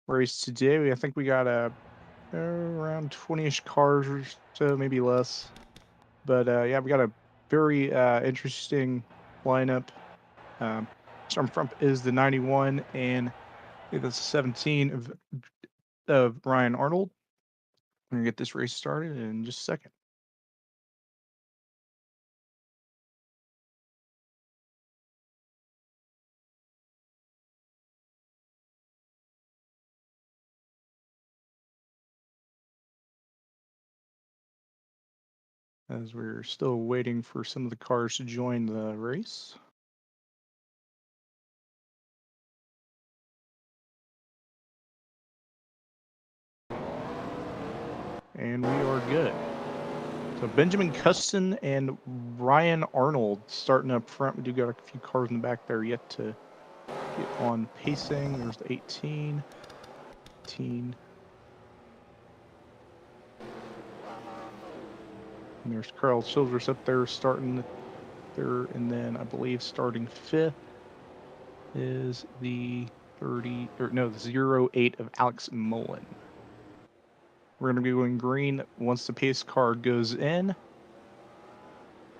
race today. I think we got around 20-ish cars or so, maybe less. But yeah, we got a very interesting lineup. Starting front is the 91 and I think that's the 17 of Ryan Arnold. We're gonna get this race started in just a second. As we're still waiting for some of the cars to join the race. And we are good. So Benjamin Custon and Ryan Arnold starting up front. We do got a few cars in the back there yet to get on pacing. There's the 18. And there's Carl Childress up there starting there, and then I believe starting fifth is the 30 or no, the 08 of Alex Mullen. We're gonna be going green once the pace car goes in.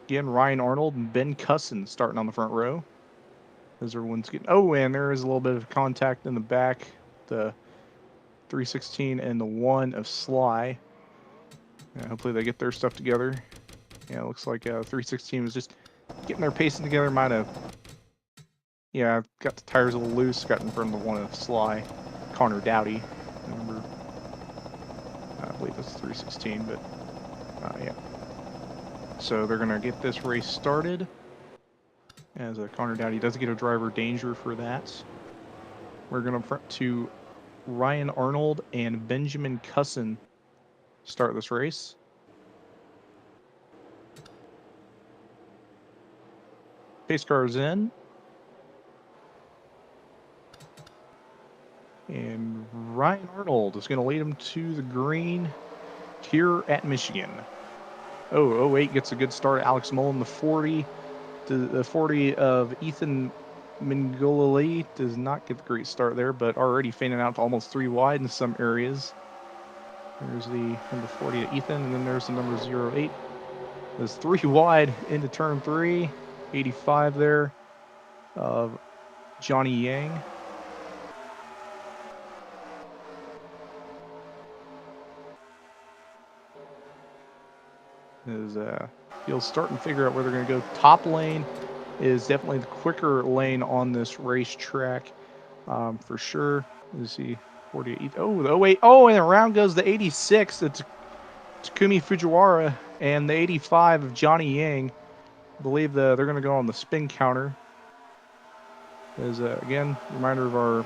Again, Ryan Arnold and Ben Cusson starting on the front row. As everyone's getting and there is a little bit of contact in the back. The 316 and the 1 of Sly. Yeah, hopefully they get their stuff together. Yeah, it looks like 316 was just getting their pacing together. Might have, yeah, got the tires a little loose. Got in front of the 1 of Sly, Connor Dowdy. Remember, I believe it's 316, but yeah. So they're gonna get this race started. As Connor Dowdy does get a driver danger for that. We're gonna front to Ryan Arnold and Benjamin Cusson start this race. Pace car is in. And Ryan Arnold is going to lead him to the green here at Michigan. 08 gets a good start. Alex Mullen, the 40. The 40 of Ethan Mingolali does not get the great start there, but already fanning out to almost 3 wide in some areas. There's the number 40 of Ethan, and then there's the number 08. There's 3 wide into turn 3. 85 there of Johnny Yang. Is Field's starting to figure out where they're going to go. Top lane is definitely the quicker lane on this racetrack, for sure. You see 48. Oh, the 08. Oh, and around goes the 86. It's Takumi Fujiwara and the 85 of Johnny Yang. I believe they're going to go on the spin counter. As again, reminder of our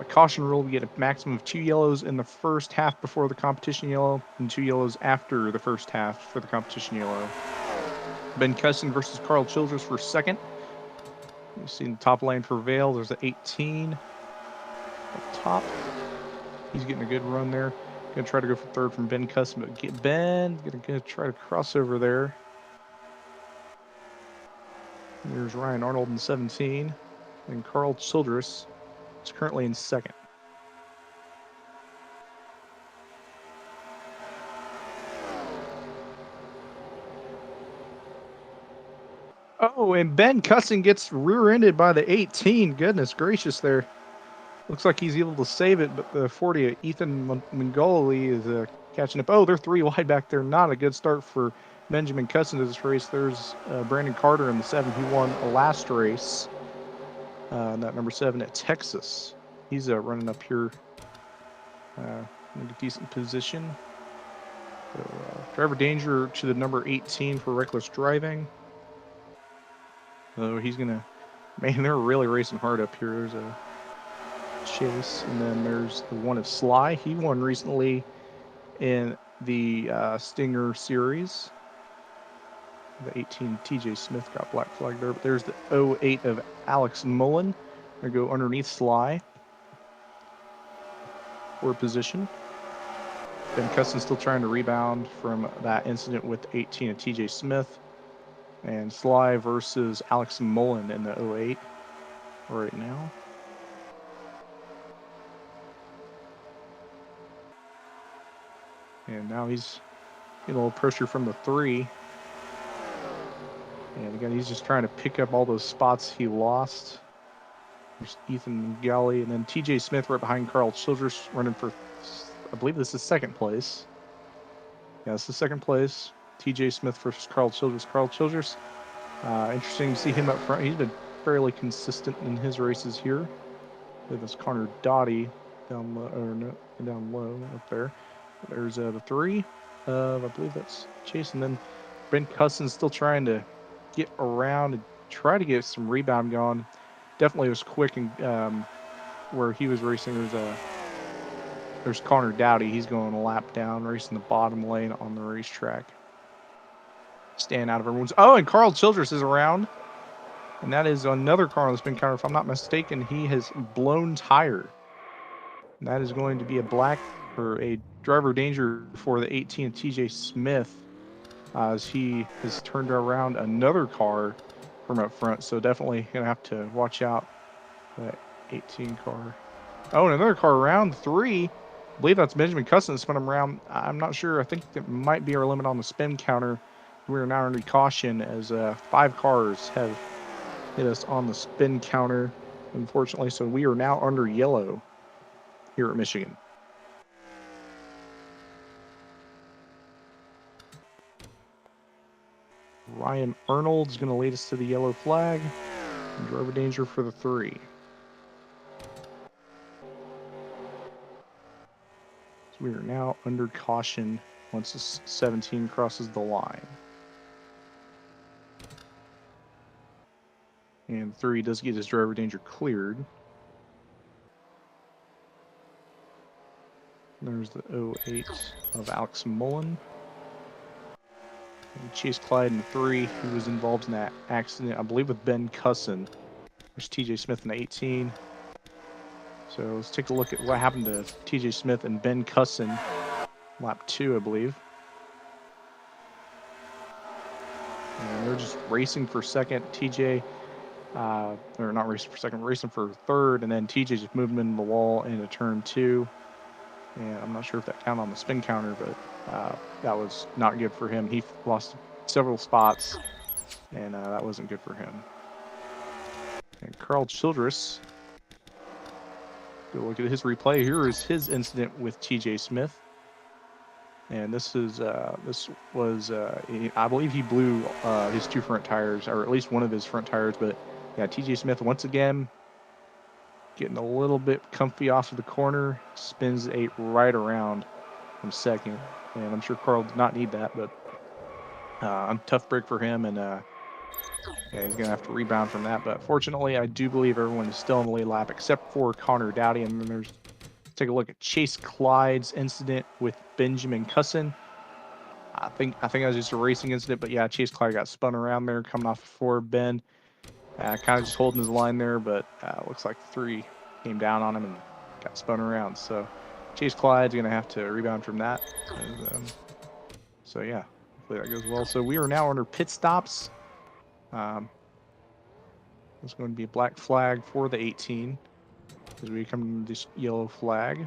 caution rule: we get a maximum of 2 yellows in the first half before the competition yellow, and 2 yellows after the first half for the competition yellow. Ben Cusson versus Carl Childress for second. You've seen the top lane prevail. There's the 18 up top. He's getting a good run there. Gonna try to go for third from Ben Cusson, but Ben gonna try to cross over there. There's Ryan Arnold in 17, and Carl Childress is currently in second. Oh, and Ben Cusson gets rear-ended by the 18. Goodness gracious there. Looks like he's able to save it, but the 40, Ethan Mingolali, is catching up. Oh, they're 3 wide back there. Not a good start for Benjamin Cusson to this race. There's Brandon Carter in the 7. He won a last race. That number 7 at Texas. He's running up here in a decent position. So, driver danger to the number 18 for reckless driving. So he's gonna, man, they're really racing hard up here. There's a Chase, and then there's the 1 of Sly. He won recently in the Stinger series. The 18 TJ Smith got black flag there, but there's the 08 of Alex Mullen. Gonna go underneath Sly for position. Ben Cusson still trying to rebound from that incident with 18 of TJ Smith. And Sly versus Alex Mullen in the 08 right now. And now he's getting a little pressure from the 3. And again, he's just trying to pick up all those spots he lost. There's Ethan Galley, and then TJ Smith right behind Carl Childress running for, I believe this is second place. Yeah, this is second place. TJ Smith versus Carl Childress. Carl Childress, interesting to see him up front. He's been fairly consistent in his races here. There's Connor Dottie down low, or no, down low up there. There's the 3 of, I believe that's Chase, and then Ben Cousins still trying to get around and try to get some rebound going. Definitely was quick and where he was racing. There's Connor Dowdy. He's going a lap down, racing the bottom lane on the racetrack. Staying out of everyone's. Oh, and Carl Childress is around, and that is another car that's been counted. If I'm not mistaken, he has blown tire. And that is going to be a black or a driver danger for the 18 TJ Smith, as he has turned around another car from up front. So definitely gonna have to watch out that 18 car. Oh, and another car around 3. I believe that's Benjamin Cousins spun him around. I'm not sure. I think that might be our limit on the spin counter. We are now under caution as 5 cars have hit us on the spin counter, unfortunately. So we are now under yellow here at Michigan. Ryan Arnold is going to lead us to the yellow flag. And driver danger for the 3. So we are now under caution once this 17 crosses the line. And 3 does get his driver danger cleared. There's the 08 of Alex Mullen. And Chase Clyde in 3, who was involved in that accident, I believe, with Ben Cusson. There's TJ Smith in 18. So let's take a look at what happened to TJ Smith and Ben Cusson. Lap 2, I believe. And they're just racing for second. TJ, or not racing for second, racing for third. And then TJ just moved him into the wall into turn 2. And I'm not sure if that counted on the spin counter, but that was not good for him. He lost several spots, and that wasn't good for him. And Carl Childress, go look at his replay. Here is his incident with TJ Smith. And this was, I believe he blew his 2 front tires, or at least one of his front tires. But yeah, TJ Smith once again getting a little bit comfy off of the corner, spins 8 right around from second. And I'm sure Carl did not need that, but tough break for him, and yeah, he's going to have to rebound from that. But fortunately, I do believe everyone is still in the lead lap except for Connor Dowdy. And then let's take a look at Chase Clyde's incident with Benjamin Cusson. I think that was just a racing incident, but yeah, Chase Clyde got spun around there coming off before Ben. Kind of just holding his line there, but looks like 3 came down on him and got spun around. So Chase Clyde's going to have to rebound from that. And, so yeah, hopefully that goes well. So we are now under pit stops. There's going to be a black flag for the 18 as we come to this yellow flag.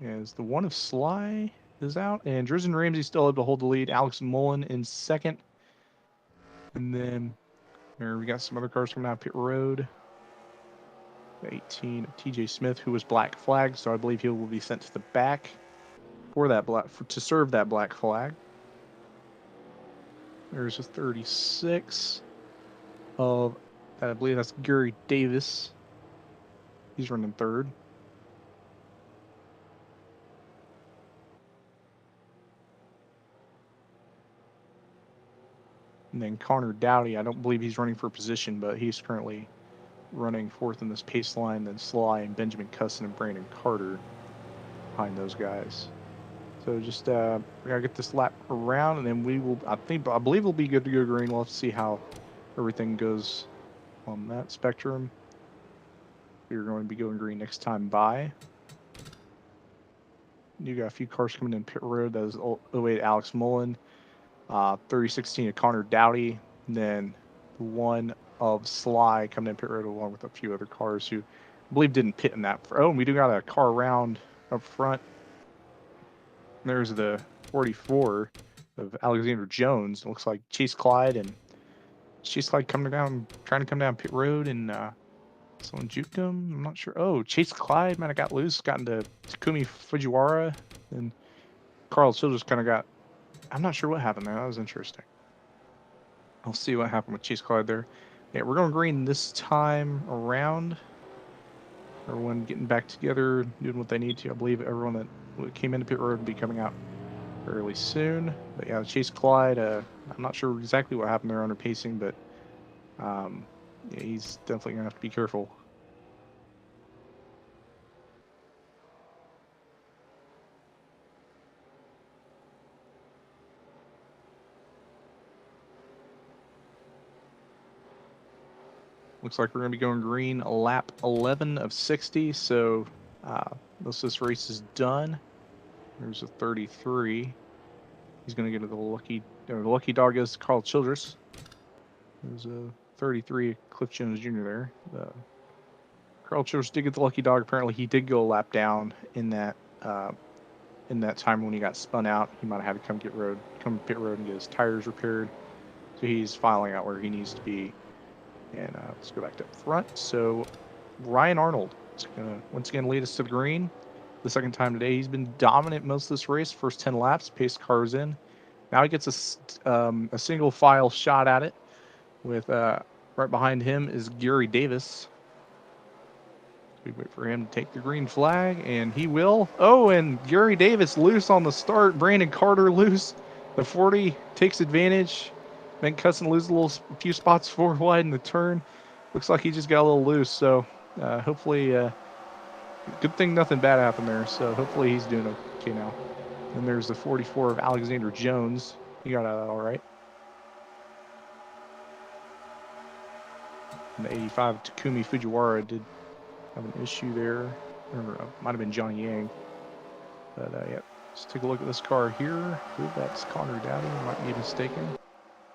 As the 1 of Sly is out, and Drizzen Ramsey still able to hold the lead. Alex Mullen in second. And then we got some other cars coming out pit road. 18 of TJ Smith, who was black flag, so I believe he will be sent to the back for that to serve that black flag. There's a 36 of, I believe that's Gary Davis. He's running third. And then Connor Dowdy, I don't believe he's running for position, but he's currently running fourth in this pace line. Then Sly and Benjamin Cusson and Brandon Carter behind those guys. So just we gotta get this lap around, and then we will. I believe we'll be good to go green. We'll have to see how everything goes on that spectrum. We're going to be going green next time by. You got a few cars coming in pit road. That is 08 Alex Mullen, 3016 of Connor Dowdy, and then the 1 of Sly coming in pit road along with a few other cars who I believe didn't pit in that. Oh, and we do got a car around up front. There's the 44 of Alexander Jones. It looks like Chase Clyde coming down, trying to come down pit road, and someone juked him. I'm not sure. Oh, Chase Clyde might have got loose, got into Takumi Fujiwara, and Carl Childress kind of got. I'm not sure what happened there. That was interesting. I'll see what happened with Chase Clyde there. Yeah, we're going green this time around. Everyone getting back together, doing what they need to. I believe everyone that came into pit road will be coming out fairly soon. But yeah, Chase Clyde, I'm not sure exactly what happened there under pacing, but yeah, he's definitely going to have to be careful. Looks like we're going to be going green lap 11 of 60, so most of this race is done. There's a 33. He's going to get to the lucky dog is Carl Childress. There's a 33, Cliff Jones Jr. there. Carl Childress did get the lucky dog. Apparently, he did go a lap down in that time when he got spun out. He might have had to come pit road and get his tires repaired. So he's filing out where he needs to be. And let's go back to up front. So Ryan Arnold is going to once again lead us to the green. The second time today. He's been dominant most of this race. First 10 laps, paced cars in. Now he gets a single file shot at it. With right behind him is Gary Davis. We wait for him to take the green flag, and he will. Oh, and Gary Davis loose on the start. Brandon Carter loose. The 40 takes advantage. Ben Cusson loses a few spots forward wide in the turn. Looks like he just got a little loose. So hopefully, good thing nothing bad happened there. So hopefully he's doing okay now. And there's the 44 of Alexander Jones. He got out of that all right. And the 85 Takumi Fujiwara did have an issue there. Or might have been Johnny Yang. But yeah, let's take a look at this car here. I believe that's Connor Dowdy. Might be mistaken.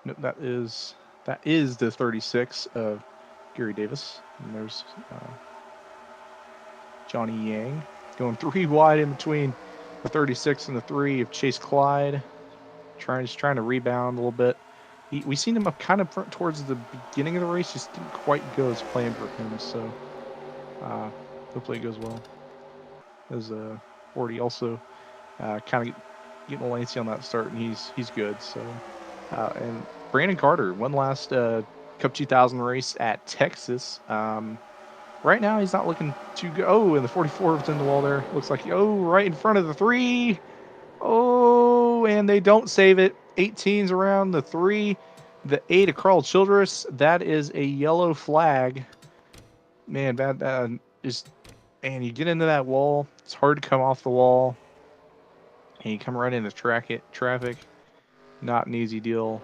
Nope, that is the 36 of Gary Davis. And there's Johnny Yang going 3 wide in between the 36 and the 3 of Chase Clyde. Trying to rebound a little bit. We seen him up kind of front towards the beginning of the race. Just didn't quite go as planned for him. So hopefully it goes well. As 40 also kind of getting a lacy on that start, and he's good. So and Brandon Carter, one last Cup 2000 race at Texas. Right now he's not looking too good. Oh, and the 44 was in the wall there. Looks like right in front of the 3. Oh, and they don't save it. 18's around the 3. The 8 of Carl Childress. That is a yellow flag. Man, that is. And you get into that wall. It's hard to come off the wall. And you come right into traffic. Not an easy deal.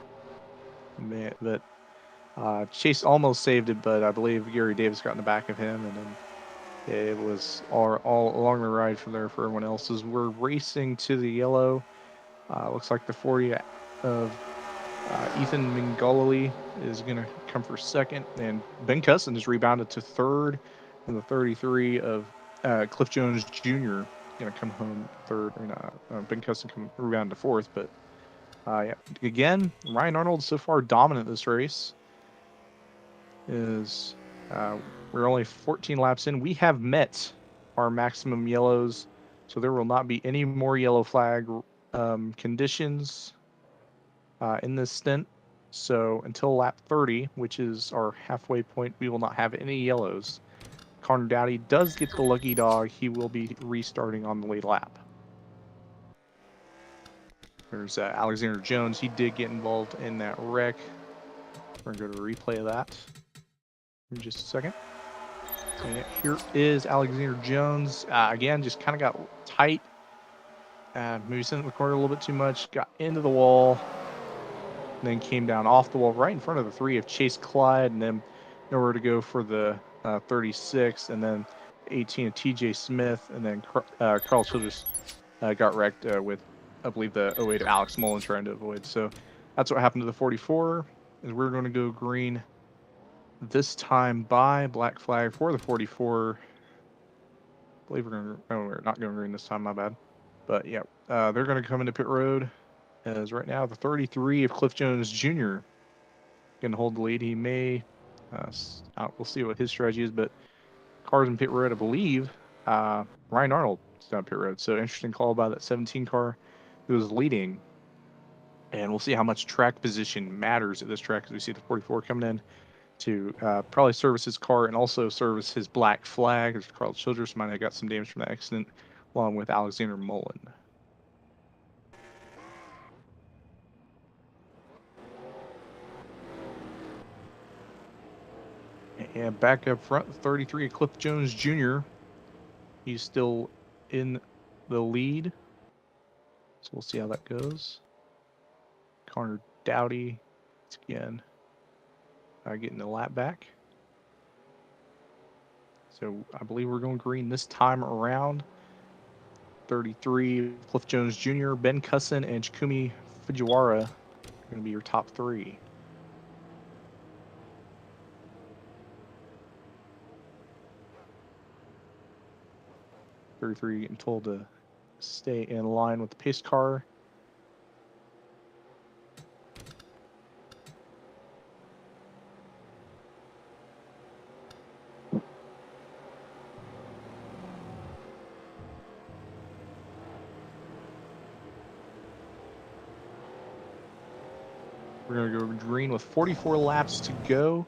Man, but Chase almost saved it, but I believe Gary Davis got in the back of him, and then it was all along the ride from there for everyone else. As we're racing to the yellow, looks like the 40 of Ethan Mingololi is going to come for second, and Ben Cusson is rebounded to third, and the 33 of Cliff Jones Jr. going to come home third, and Ben Cusson rebound to fourth. But yeah, again, Ryan Arnold so far dominant this race. We're only 14 laps in. We have met our maximum yellows, so there will not be any more yellow flag conditions in this stint. So until lap 30, which is our halfway point, we will not have any yellows. Connor Dowdy does get the lucky dog. He will be restarting on the lead lap. There's Alexander Jones. He did get involved in that wreck. We're going to go to a replay of that in just a second. And here is Alexander Jones. Again, just kind of got tight. Maybe sent the corner a little bit too much. Got into the wall. Then came down off the wall right in front of the 3 of Chase Clyde. And then nowhere to go for the 36. And then 18 of TJ Smith. And then Carl Childress got wrecked with, I believe, the 08 of Alex Mullen trying to avoid. So that's what happened to the 44. Is we're going to go green this time by black flag for the 44. I believe we're not going green this time, my bad. But yeah, they're going to come into pit road as right now the 33 of Cliff Jones Jr. going to hold the lead. He may, we'll see what his strategy is, but cars in pit road, I believe, Ryan Arnold is down pit road. So interesting call by that 17 car who was leading. And we'll see how much track position matters at this track, because we see the 44 coming in to probably service his car and also service his black flag. There's Carl Childress might have got some damage from the accident, along with Alexander Mullen. And back up front, 33, Cliff Jones Jr. He's still in the lead. So we'll see how that goes. Connor Dowdy, again, getting the lap back. So I believe we're going green this time around. 33, Cliff Jones Jr., Ben Cusson, and Chikumi Fujiwara are going to be your top three. Getting told to stay in line with the pace car. We're going to go green with 44 laps to go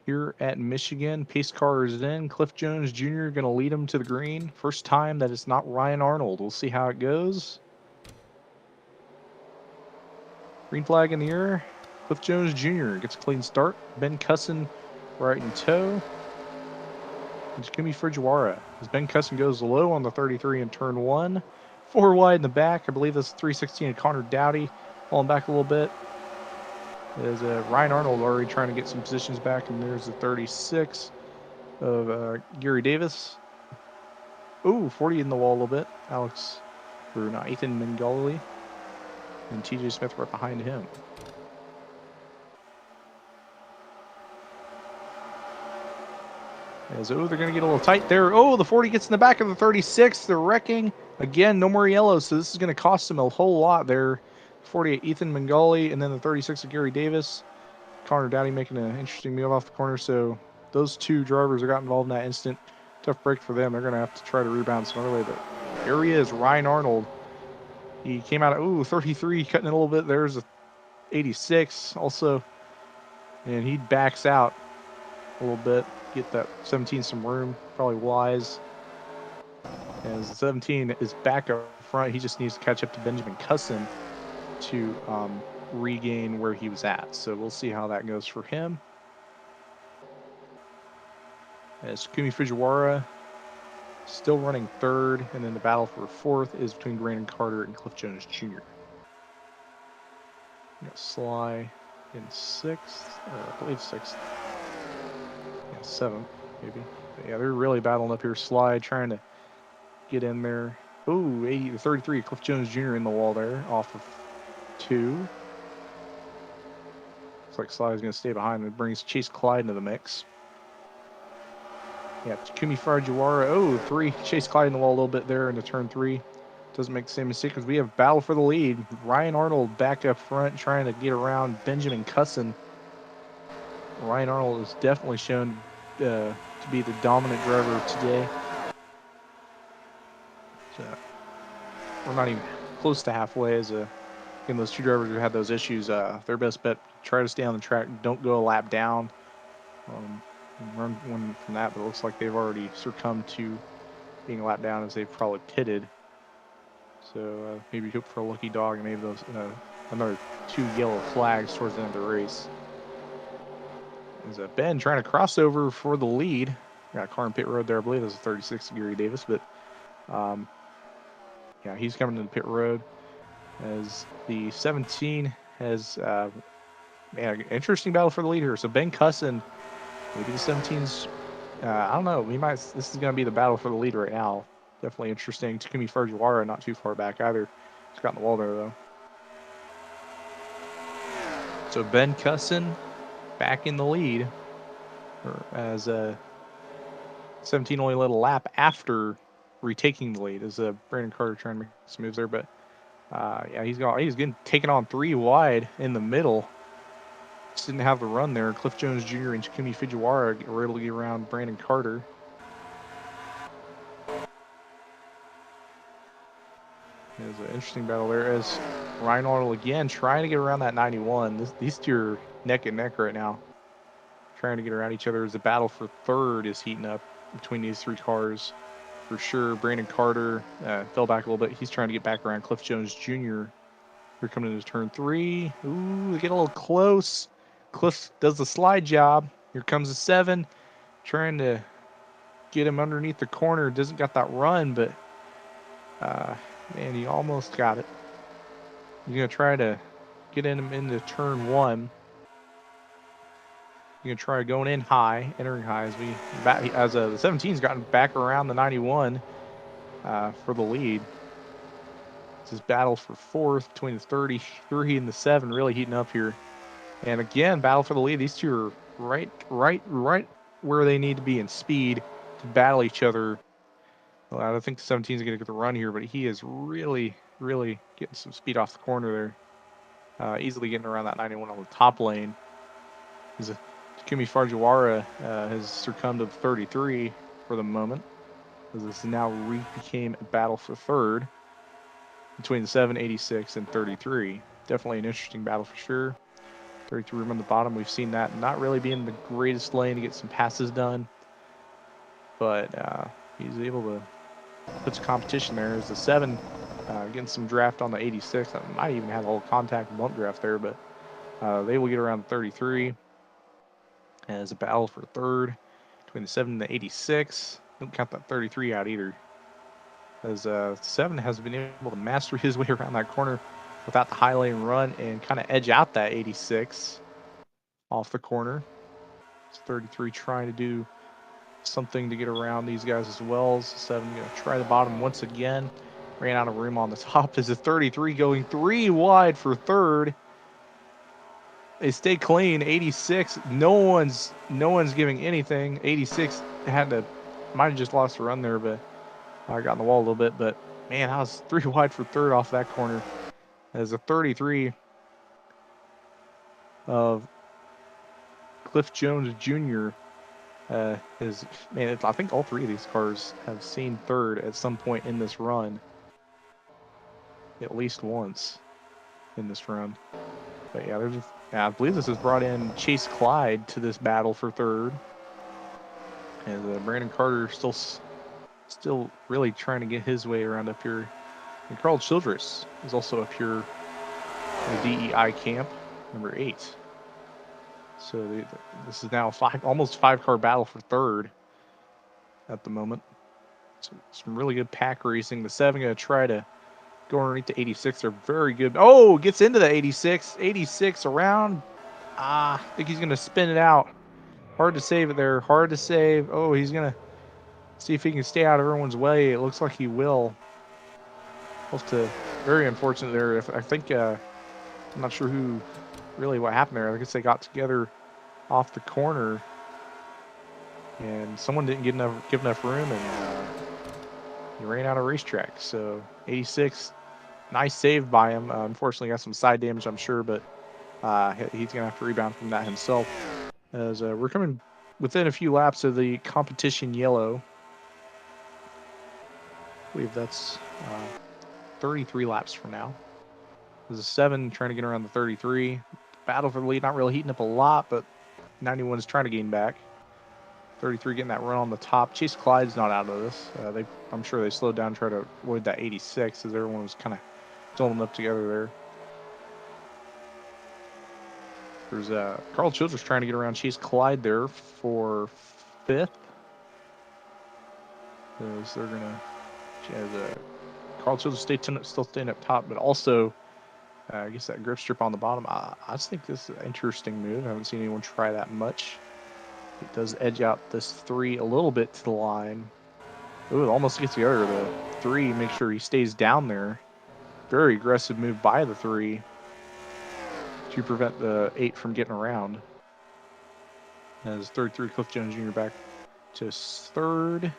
here at Michigan. Pace car is in. Cliff Jones Jr. going to lead him to the green. First time that it's not Ryan Arnold. We'll see how it goes. Green flag in the air. Cliff Jones Jr. gets a clean start. Ben Cusson right in tow. And Chikumi Fujiwara. As Ben Cusson goes low on the 33 in turn 1. 4 wide in the back. I believe that's 316 and Connor Dowdy. Falling back a little bit. As Ryan Arnold already trying to get some positions back. And there's the 36 of Gary Davis. Ooh, 40 in the wall a little bit. Ethan Mingoli. And TJ Smith right behind him. They're going to get a little tight there. Oh, the 40 gets in the back of the 36. They're wrecking. Again, no more yellows, so this is going to cost them a whole lot there. 48, Ethan Mingoli, and then the 36 of Gary Davis. Connor Dowdy making an interesting move off the corner, so those two drivers that got involved in that instant. Tough break for them. They're going to have to try to rebound some other way, but here he is, Ryan Arnold. He came out of, 33, cutting it a little bit. There's a 86 also, and he backs out a little bit. Get that 17 some room, probably wise. As the 17 is back up front, he just needs to catch up to Benjamin Cusson to regain where he was at. So we'll see how that goes for him. As Chikumi Fujiwara still running third, and then the battle for fourth is between Brandon Carter and Cliff Jones Jr. We got Sly in sixth, or I believe sixth. Yeah, seventh, maybe. But yeah, they're really battling up here. Sly trying to get in there. Ooh, 80 to 33, Cliff Jones Jr. in the wall there, off of 2. Looks like Sly's going to stay behind. It brings Chase Clyde into the mix. Yeah, Chikumi Fujiwara. 3. Chase Clyde in the wall a little bit there into turn 3. Doesn't make the same mistake because we have battle for the lead. Ryan Arnold back up front trying to get around Benjamin Cusson. Ryan Arnold is definitely shown to be the dominant driver today. So we're not even close to halfway. As again, those two drivers who had those issues, their best bet, try to stay on the track. Don't go a lap down. Run one from that, but it looks like they've already succumbed to being a lap down as they've probably pitted. So maybe hope for a lucky dog and maybe those another 2 yellow flags towards the end of the race. There's Ben trying to cross over for the lead. Got a car in pit road there. I believe there's a 36 Gary Davis, but yeah, he's coming to the pit road as the 17 has interesting battle for the lead here. So Ben Cusson, maybe the 17's. I don't know. This is going to be the battle for the lead right now. Definitely interesting. Chikumi Fujiwara not too far back either. He's got in the wall there though. So Ben Cusson back in the lead, as 17 only led a lap after retaking the lead. Is Brandon Carter trying to make some moves there, but yeah, he's getting taken on 3 wide in the middle. Just didn't have the run there. Cliff Jones Jr. and Takumi Fujiwara were able to get around Brandon Carter. It was an interesting battle there as Reinhold again trying to get around that 91. These two are neck and neck right now, trying to get around each other as the battle for third is heating up between these 3 cars. For sure, Brandon Carter fell back a little bit. He's trying to get back around Cliff Jones Jr. They're coming into turn 3. Ooh, they get a little close. Cliff does the slide job. Here comes the 7, trying to get him underneath the corner. Doesn't got that run, but man, he almost got it. He's gonna try to get him into turn 1. You're gonna try going in high, entering high as the 17's gotten back around the 91 for the lead. It's this battle for 4th between the 33 and the 7 really heating up here. And again, battle for the lead. These two are right where they need to be in speed to battle each other. Well, I don't think the 17 is going to get the run here, but he is really getting some speed off the corner there. Easily getting around that 91 on the top lane. Takumi Fujiwara has succumbed to the 33 for the moment, as this now became a battle for third between the 786 and 33. Definitely an interesting battle for sure. 33 room on the bottom, we've seen that not really being the greatest lane to get some passes done, but he's able to put some competition there. As the 7 getting some draft on the 86. I might even have a whole contact bump draft there, but they will get around the 33. As a battle for third between the 7 and the 86. Don't count that 33 out either, as 7 has been able to master his way around that corner without the high lane run and kind of edge out that 86 off the corner. It's 33 trying to do something to get around these guys as well. As 7 going to try the bottom once again. Ran out of room on the top. As the 33 going 3 wide for third. They stay clean. 86. No one's giving anything. 86 might have just lost a run there, but I got in the wall a little bit. But man, I was 3 wide for third off that corner. As a 33 of Cliff Jones Jr. I think all 3 of these cars have seen third at some point in this run, at least once in this run. But yeah, I believe this has brought in Chase Clyde to this battle for third. And Brandon Carter still really trying to get his way around up here. And Carl Childress is also up here in the DEI camp, number 8. So this is now almost 5-car battle for third at the moment. So some really good pack racing. The 7 going to try to go underneath the 86. They're very good. Oh, gets into the 86. 86 around. I think he's going to spin it out. Hard to save it there. Hard to save. Oh, he's going to see if he can stay out of everyone's way. It looks like he will. Very unfortunate there. I think, I'm not sure what happened there. I guess they got together off the corner and someone didn't give enough room, and he ran out of racetrack. So 86, nice save by him. Unfortunately got some side damage, I'm sure, but he's gonna have to rebound from that himself. As we're coming within a few laps of the competition yellow. I believe that's 33 laps from now. There's a 7 trying to get around the 33. Battle for the lead, not really heating up a lot, but 91 is trying to gain back. 33 getting that run on the top. Chase Clyde's not out of this. I'm sure they slowed down and tried to avoid that 86 as everyone was kind of doling up together there. There's Carl Childress trying to get around Chase Clyde there for 5th. As they're gonna, Carl Childress still staying up top, but also I guess that grip strip on the bottom. I just think this is an interesting move. I haven't seen anyone try that much. It does edge out this 3 a little bit to the line. Ooh, it almost gets together. The 3, make sure he stays down there. Very aggressive move by the 3 to prevent the 8 from getting around. As 33 Cliff Jones Jr. back to 3rd.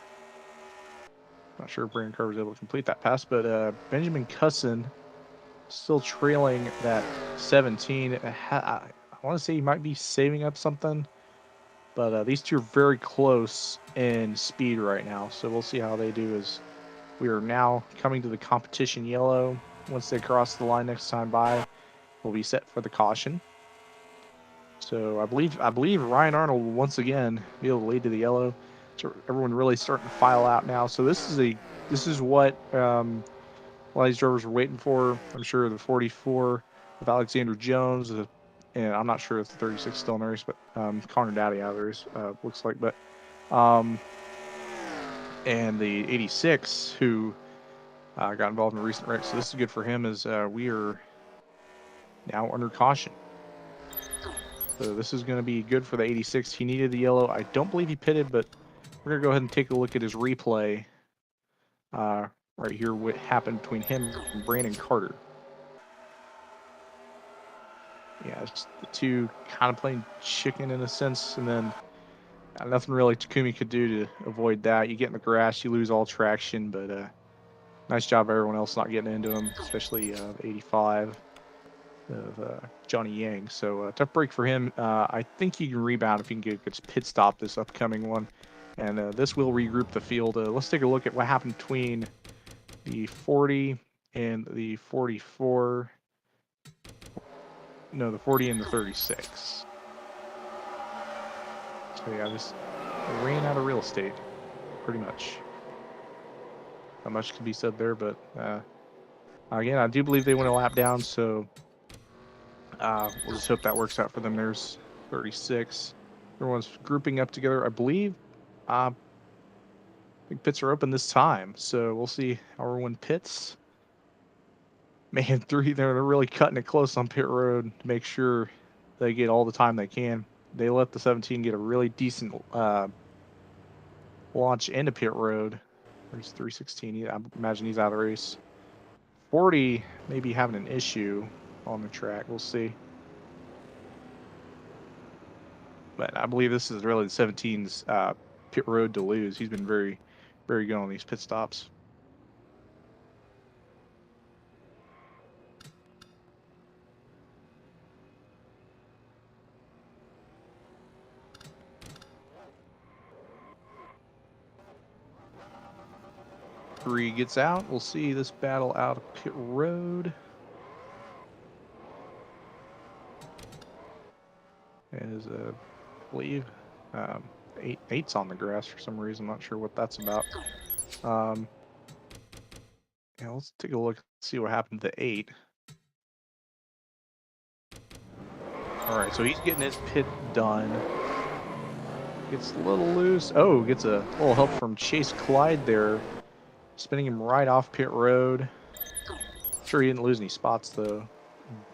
Not sure if Brandon Carter was able to complete that pass, but Benjamin Cusson still trailing that 17. I want to say he might be saving up something, but these two are very close in speed right now. So we'll see how they do as we are now coming to the competition yellow. Once they cross the line next time by, we'll be set for the caution. So I believe Ryan Arnold will once again be able to lead to the yellow. So everyone really starting to file out now. So this is what a lot of these drivers were waiting for. I'm sure the 44 of Alexander Jones, and I'm not sure if the 36 still in the race, but Connor Dowdy out of the race, looks like. But and the 86 who got involved in a recent wreck. So this is good for him as we are now under caution. So this is going to be good for the 86. He needed the yellow. I don't believe he pitted, but we're going to go ahead and take a look at his replay right here, what happened between him and Brandon Carter. Yeah, it's the two kind of playing chicken in a sense, and then nothing really Takumi could do to avoid that. You get in the grass, you lose all traction, but nice job of everyone else not getting into him, especially 85 of Johnny Yang. So tough break for him. I think he can rebound if he can get a good pit stop this upcoming one, and this will regroup the field. Let's take a look at what happened between the 40 and the 44. No, the 40 and the 36. So yeah, just ran out of real estate, pretty much. Not much can be said there, but again, I do believe they went a lap down, so we'll just hope that works out for them. There's 36. Everyone's grouping up together. I believe think pits are open this time, so we'll see how everyone pits. Man, they're really cutting it close on pit road to make sure they get all the time they can. They let the 17 get a really decent launch into pit road. There's 316. I imagine he's out of the race. 40 may be having an issue on the track. We'll see. But I believe this is really the 17's pit road to lose. He's been very, very good on these pit stops. Three gets out. We'll see this battle out of pit road. As I believe eight's on the grass for some reason. I'm not sure what that's about. Yeah, let's take a look and see what happened to 8. All right, so he's getting his pit done. Gets a little loose. Oh, gets a little help from Chase Clyde there, spinning him right off pit road. Sure, he didn't lose any spots though,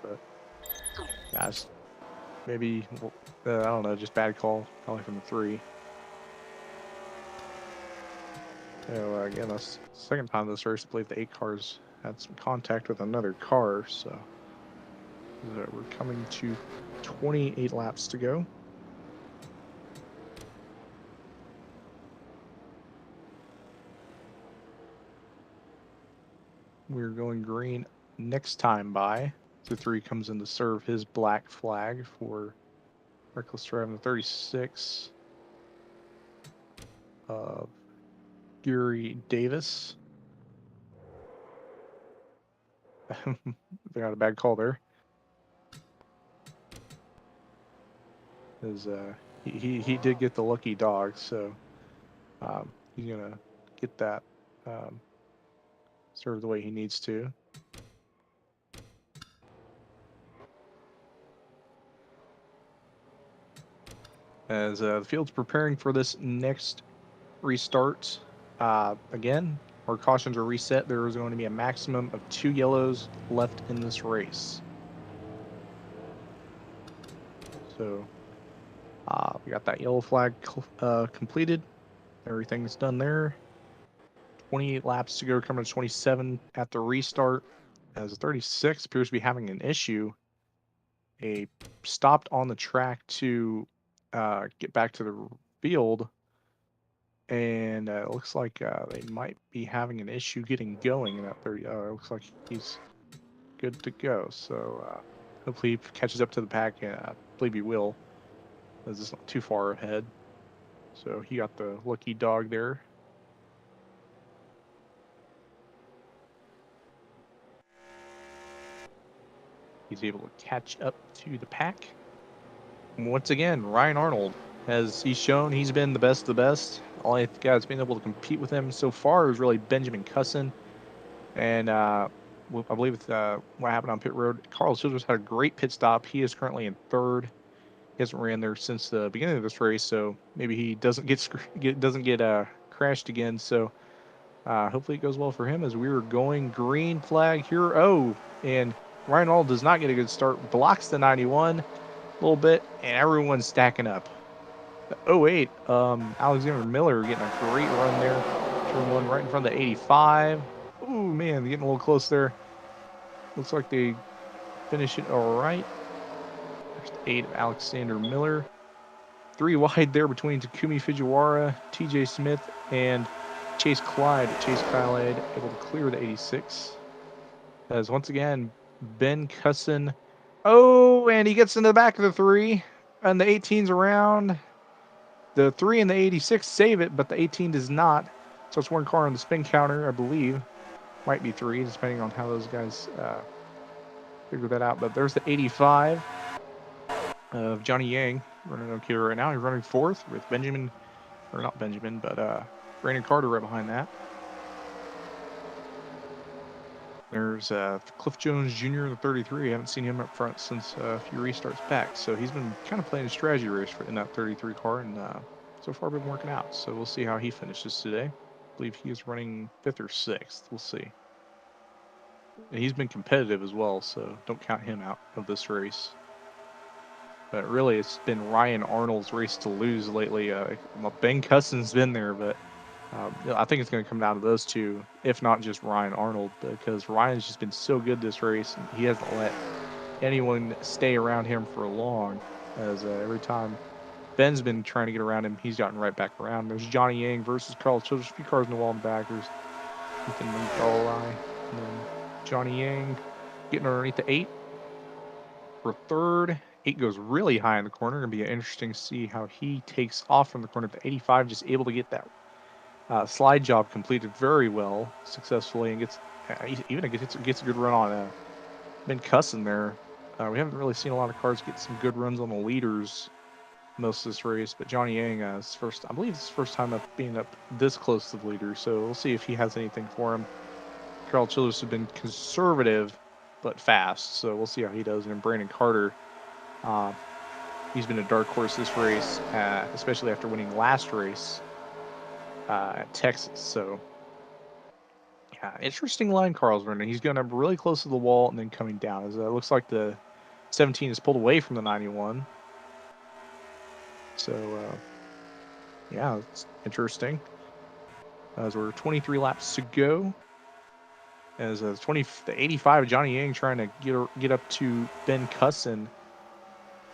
but gosh, maybe I don't know, just bad call probably from the 3. So again, that's the second time this race. I believe the 8 cars had some contact with another car, so we're coming to 28 laps to go. We're going green next time by. The 3 comes in to serve his black flag for reckless driving the 36 of Gary Davis. They got a bad call there. As he did get the lucky dog, so he's gonna get that served the way he needs to. As the field's preparing for this next restart, again, our cautions are reset. There is going to be a maximum of 2 yellows left in this race. So we got that yellow flag completed. Everything's done there. 28 laps to go, coming to 27 at the restart. As 36 appears to be having an issue. Stopped on the track to get back to the field. and it looks like they might be having an issue getting going in that 30. It looks like he's good to go. So hopefully he catches up to the pack. I believe he will, as it's not too far ahead. So he got the lucky dog there. He's able to catch up to the pack. And once again, Ryan Arnold he's shown he's been the best of the best. Only guy that's been able to compete with him so far is really Benjamin Cusson. And I believe with what happened on pit road, Carl Childress had a great pit stop. He is currently in third. He hasn't ran there since the beginning of this race, so maybe he doesn't get crashed again. So hopefully it goes well for him as we are going green flag here. Oh, and Ryan Arnold does not get a good start. Blocks the 91 a little bit, and everyone's stacking up. Oh, 08, Alexander Miller getting a great run there. Turn one right in front of the 85. Oh, man, getting a little close there. Looks like they finish it all right. There's the 8 of Alexander Miller. 3 wide there between Takumi Fujiwara, TJ Smith, and Chase Clyde. Chase Clyde able to clear the 86. As once again, Ben Cusson. Oh, and he gets into the back of the 3. And the 18's around. The 3 and the 86 save it, but the 18 does not. So it's one car on the spin counter, I believe. Might be 3, depending on how those guys figure that out. But there's the 85 of Johnny Yang running okay right now. He's running 4th with Benjamin, or not Benjamin, but Brandon Carter right behind that. There's Cliff Jones Jr. in the 33. I haven't seen him up front since a few restarts back. So he's been kind of playing a strategy race in that 33 car, and so far been working out. So we'll see how he finishes today. I believe he is running 5th or 6th. We'll see. And he's been competitive as well, so don't count him out of this race. But really, it's been Ryan Arnold's race to lose lately. Ben Cusson's been there, but I think it's going to come down to those two, if not just Ryan Arnold, because Ryan's just been so good this race, and he hasn't let anyone stay around him for long, as every time Ben's been trying to get around him, he's gotten right back around. There's Johnny Yang versus Carl Childress. A few cars in the wall in the back. There's Ethan Nicolai, and then Johnny Yang getting underneath the 8 for 3rd. 8 goes really high in the corner. Going to be interesting to see how he takes off from the corner. The 85 just able to get that slide job completed very well, successfully, and gets a good run on Ben Cusson there. We haven't really seen a lot of cars get some good runs on the leaders most of this race, but Johnny Yang is I believe it's his first time being up this close to the leader, so we'll see if he has anything for him. Carl Childress has been conservative but fast, so we'll see how he does. And then Brandon Carter, he's been a dark horse this race, especially after winning last race at Texas. So yeah, interesting line Carl's running. He's going up really close to the wall and then coming down. As it looks like the 17 is pulled away from the 91. So yeah, it's interesting. As we're 23 laps to go. As the 85 Johnny Yang trying to get up to Ben Cusson.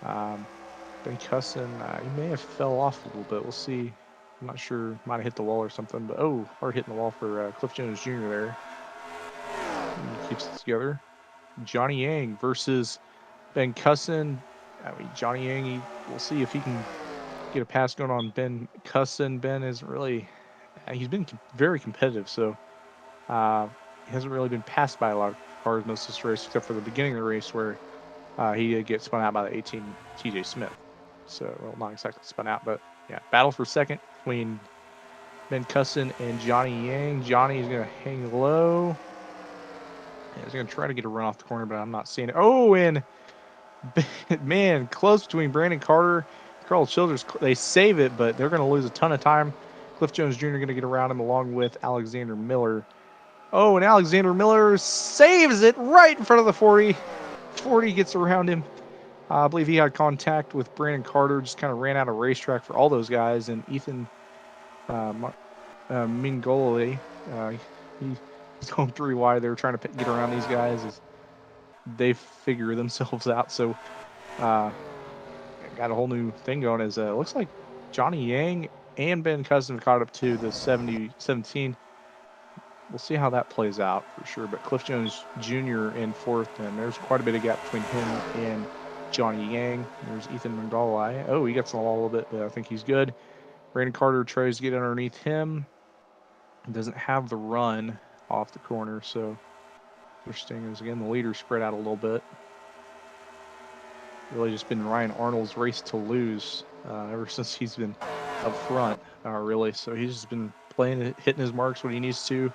Ben Cusson, he may have fell off a little bit. We'll see. I'm not sure. Might have hit the wall or something. But hard hitting the wall for Cliff Jones Jr. there. He keeps it together. Johnny Yang versus Ben Cusson. Johnny Yang, we'll see if he can get a pass going on Ben Cusson. Ben is really, he's been very competitive, so he hasn't really been passed by a lot of cars most of this race, except for the beginning of the race where he did get spun out by the 18 TJ Smith. So, well, not exactly spun out, but yeah, battle for second between Ben Cusson and Johnny Yang. Johnny is going to hang low. He's going to try to get a run off the corner, but I'm not seeing it. Oh, and man, close between Brandon Carter, Carl Childress. They save it, but they're going to lose a ton of time. Cliff Jones Jr. going to get around him along with Alexander Miller. Oh, and Alexander Miller saves it right in front of the 40. 40 gets around him. I believe he had contact with Brandon Carter, just kind of ran out of racetrack for all those guys. And Ethan Mingoli, he's going 3 wide. They were trying to get around these guys as they figure themselves out. So got a whole new thing going. As looks like Johnny Yang and Ben Cousin caught up to the 17. We'll see how that plays out for sure. But Cliff Jones Jr. in fourth, and there's quite a bit of gap between him and Johnny Yang. There's Ethan Mangala. Oh, he gets a little bit, but I think he's good. Brandon Carter tries to get underneath him. Doesn't have the run off the corner, so interesting is again the leader spread out a little bit. Really just been Ryan Arnold's race to lose ever since he's been up front, really. So he's just been playing it, hitting his marks when he needs to,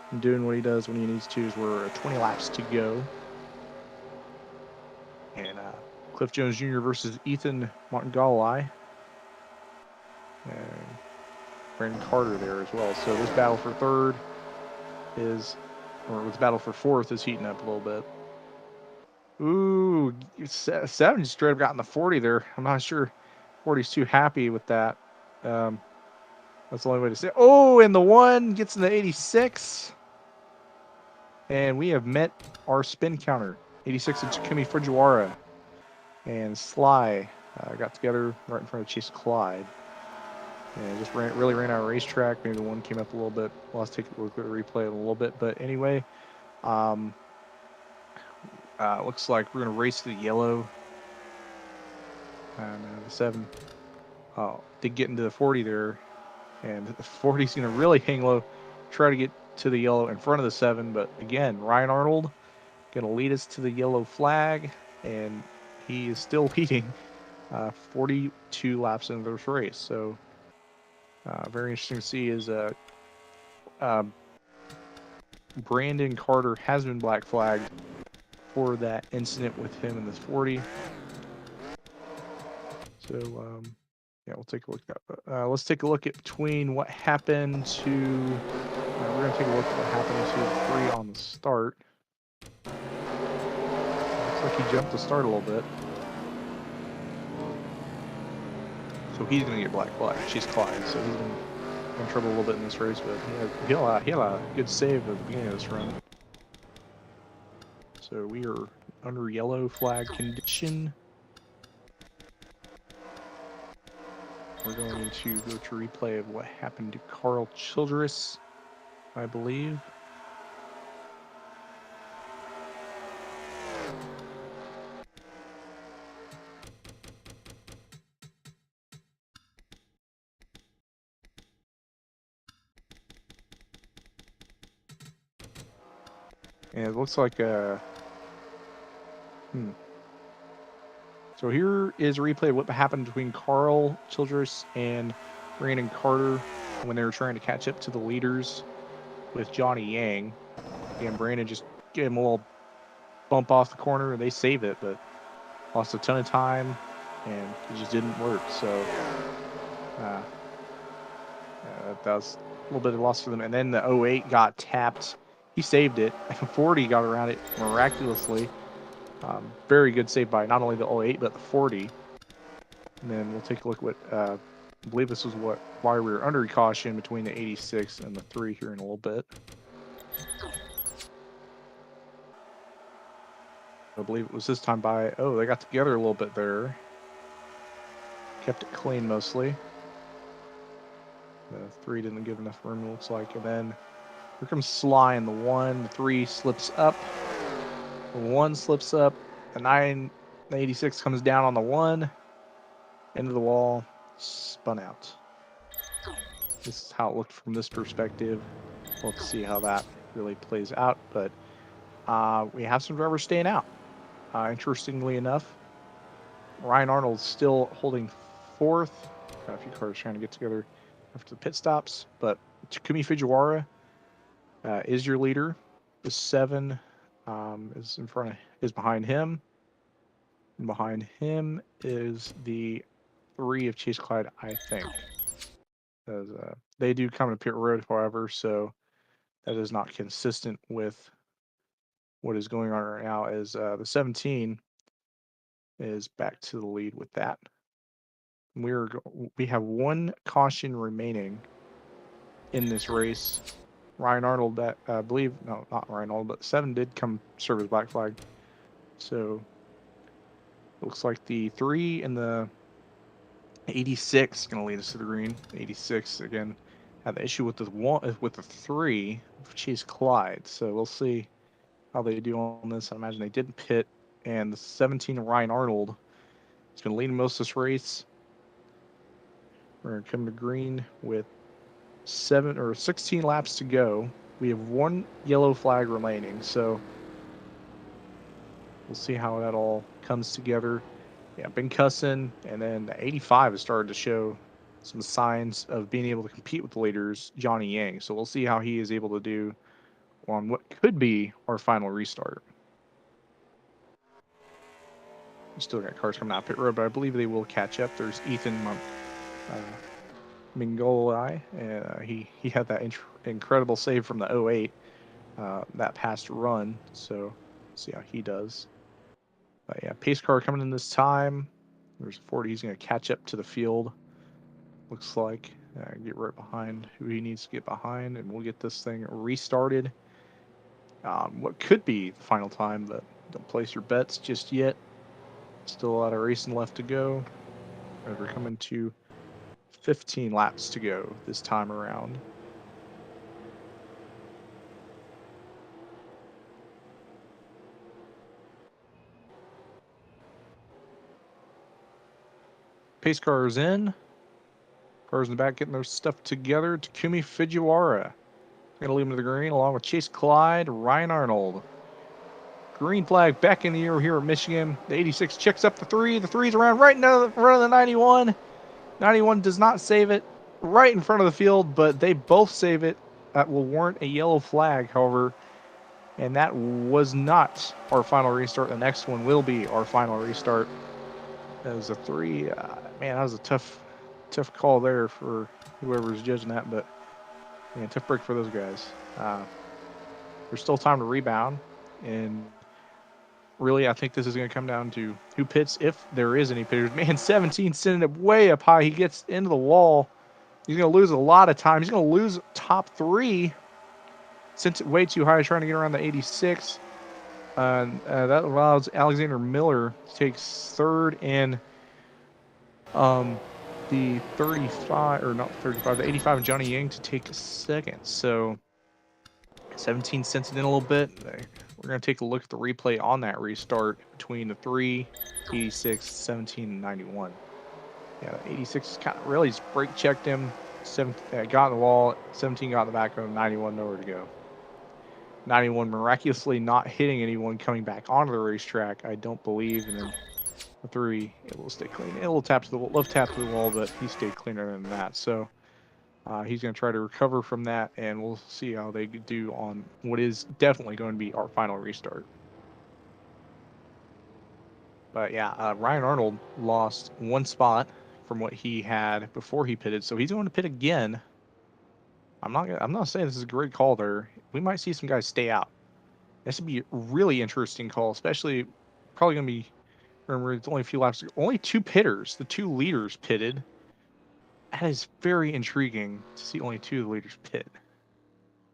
and doing what he does when he needs to. As we're 20 laps to go, and Cliff Jones Jr. versus Ethan Montegalli, and Brandon Carter there as well. So this battle for third is, or this battle for fourth is heating up a little bit. Ooh, 7 straight up got in the 40 there. I'm not sure 40's too happy with that. That's the only way to say it. Oh, and the 1 gets in the 86. And we have met our spin counter. 86 of Takumi Fujiwara. And Sly got together right in front of Chase Clyde. And just really ran out of racetrack. Maybe the 1 came up a little bit. Well, let's take a look at the replay a little bit. But anyway, looks like we're going to race to the yellow. And the 7 did get into the 40 there. And the 40's going to really hang low, try to get to the yellow in front of the 7. But again, Ryan Arnold going to lead us to the yellow flag. And he is still leading 42 laps into this race. So very interesting to see is Brandon Carter has been black flagged for that incident with him in this 40. So, yeah, we'll take a look at that. But let's take a look at between what happened to. We're going to take a look at what happened to the 3 on the start. Looks like he jumped the start a little bit. So he's going to get black flag. She's Clyde, so he's been in trouble a little bit in this race, but he had a good save at the beginning of this run. So we are under yellow flag condition. We're going to go to replay of what happened to Carl Childress, I believe. And it looks like So here is a replay of what happened between Carl Childress and Brandon Carter when they were trying to catch up to the leaders with Johnny Yang. And Brandon just gave him a little bump off the corner, and they saved it, but lost a ton of time, and it just didn't work. So that was a little bit of loss for them. And then the 08 got tapped. He saved it. 40 got around it miraculously. Very good save by not only the 08, but the 40. And then we'll take a look at what, I believe this was why we were under caution between the 86 and the 3 here in a little bit. I believe it was this time by, they got together a little bit there. Kept it clean mostly. The 3 didn't give enough room, it looks like. And then here comes Sly in the 1. The 3 slips up. The 1 slips up. The 86 comes down on the 1. Into the wall. Spun out. This is how it looked from this perspective. We'll have to see how that really plays out. But we have some drivers staying out. Interestingly enough, Ryan Arnold's still holding 4th. Got a few cars trying to get together after the pit stops. But Takumi Fujiwara is your leader. The 7 is behind him. And behind him is the 3 of Chase Clyde, I think. They do come to pit road, however, so that is not consistent with what is going on right now. As the 17 is back to the lead with that. We have 1 caution remaining in this race. Ryan Arnold, that I believe, no, not Ryan Arnold, but 7 did come serve as black flag. So it looks like the 3 and the 86 going to lead us to the green. 86 again had the issue with the 3 of Chase Clyde. So we'll see how they do on this. I imagine they didn't pit, and the 17 Ryan Arnold has been leading most of this race. We're going to come to green with 16 laps to go. We have one yellow flag remaining, so we'll see how that all comes together. Yeah, been cussing, and then the 85 has started to show some signs of being able to compete with the leaders, Johnny Yang. So we'll see how he is able to do on what could be our final restart. We still got cars coming out pit road, but I believe they will catch up. There's Ethan Mingolai, and he had that incredible save from the 08, that past run. So see how he does. But yeah, pace car coming in this time. There's a 40. He's going to catch up to the field. Looks like get right behind who he needs to get behind, and we'll get this thing restarted. What could be the final time, but don't place your bets just yet. Still a lot of racing left to go. We're coming to 15 laps to go this time around. Pace cars in. Cars in the back getting their stuff together. Takumi Fujiwara going to lead him to the green along with Chase Clyde, Ryan Arnold. Green flag back in the air here at Michigan. The 86 checks up the 3. The 3's around right now in front of the 91. 91 does not save it right in front of the field, but they both save it. That will warrant a yellow flag, however. And that was not our final restart. The next one will be our final restart. That was a 3. Man, that was a tough call there for whoever's judging that, but man, tough break for those guys. There's still time to rebound, and really, I think this is going to come down to who pits, if there is any pitters. Man, 17 sending it way up high. He gets into the wall. He's going to lose a lot of time. He's going to lose top 3. Sent it way too high, trying to get around the 86. That allows Alexander Miller to take 3rd, and the 35, or not 35, the 85 and Johnny Yang to take 2nd. So 17 cents in a little bit. We're going to take a look at the replay on that restart between the 3, 86, 17, and 91. Yeah, 86 kind of really just brake checked him. Got in the wall. 17 got in the back of him. 91 nowhere to go. 91 miraculously not hitting anyone coming back onto the racetrack, I don't believe. And then the 3, it will stay clean. It will tap to the wall, left tap to the wall, but he stayed cleaner than that. So he's going to try to recover from that, and we'll see how they do on what is definitely going to be our final restart. But yeah, Ryan Arnold lost 1 spot from what he had before he pitted, so he's going to pit again. I'm not saying this is a great call there. We might see some guys stay out. This would be a really interesting call, especially probably going to be. Remember, it's only a few laps. Only 2 pitters. The 2 leaders pitted. That is very intriguing to see only 2 of the leaders pit.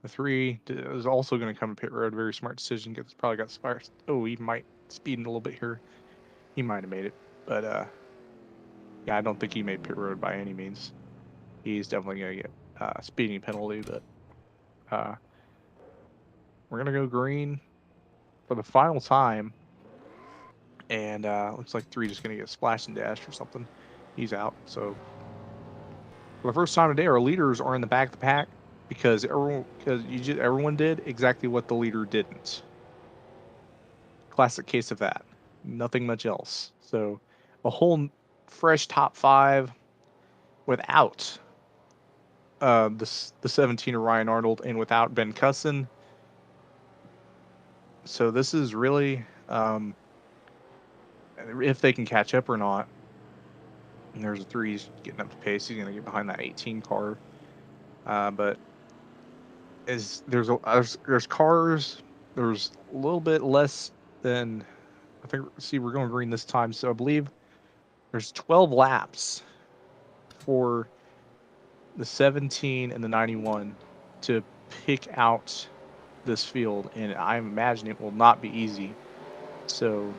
The 3 is also going to come to pit road. Very smart decision. Probably got sparked. Oh, he might speed in a little bit here. He might have made it, but yeah, I don't think he made pit road by any means. He's definitely going to get a speeding penalty, but we're going to go green for the final time. And looks like 3 just going to get splashed and dashed or something. He's out. So for the first time today, our leaders are in the back of the pack because everyone did exactly what the leader didn't. Classic case of that. Nothing much else. So a whole fresh top 5 without the 17 of Ryan Arnold and without Ben Cusson. So this is really if they can catch up or not. And there's a 3 he's getting up to pace. He's going to get behind that 18 car. But there's cars. There's a little bit less than, I think. See, we're going green this time, so I believe there's 12 laps for the 17 and the 91 to pick out this field, and I imagine it will not be easy. So